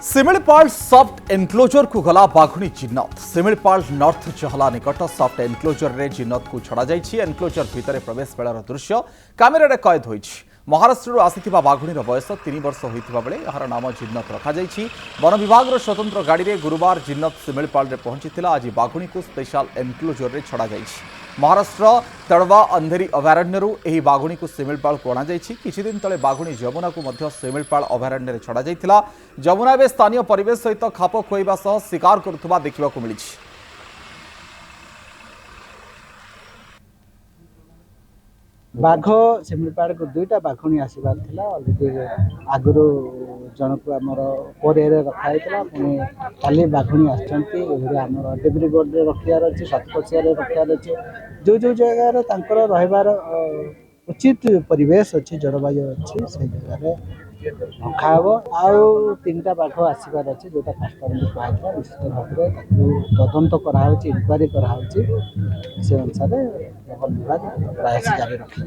Similipal soft enclosure को गला बाघुणी जिन्नत Similipal north चहला निकट सफ्ट एनक्लोजर रे जिन्नत को छड़ा जाइछि। एनक्लोजर भितर प्रवेश बेलार दृश्य कैमेरा कैद होइछि। महाराष्ट्र आसिथिबा बाघुणीर बयस 3 वर्ष होइथिबा बेले यार नाम जिन्नत रखा जाइछि। वन विभाग स्वतंत्र गाड़ी रे गुरुवार जिन्नत सिमिलपाल रे पहुंचीथिला। आज बाघुणी को स्पेशल एनक्लोजर रे छड़ा जाइछि। महाराष्ट्र तड़वा अंधेरी अभयारण्यरू एही बाघुणी को सिमिलपाल को अणा जाइछि। किछि दिन तले बाघुणी जमुना को मध्य सिमिलपाल अभयारण्य रे छड़ा जाइथिला। जमुना एबे स्थानीय परिवेश सहित खाप खुआइबा सह शिकार करुथुबा देखिबाकू मिलिछि। बाघ सिमिलपाड़ को दुईटा बाघुणी आसबार थिला। अलरेडी आगुरु जनक आमर पोरिया रखाई पुणी काली बाघुणी आमर डिब्रुगढ़ रखार अच्छे सतकोशिया रखार अच्छे जो जो जगार रहार उचित परिवेश अच्छी जलवायु अच्छी से जगह रखा आउ 3टा बाघ आसबार अच्छे जोटा फास्ट कहला निश्चित भाव में तदंत कराई इनक्वारी कराई से अनुसार वन विभाग प्रयास जारी रखी।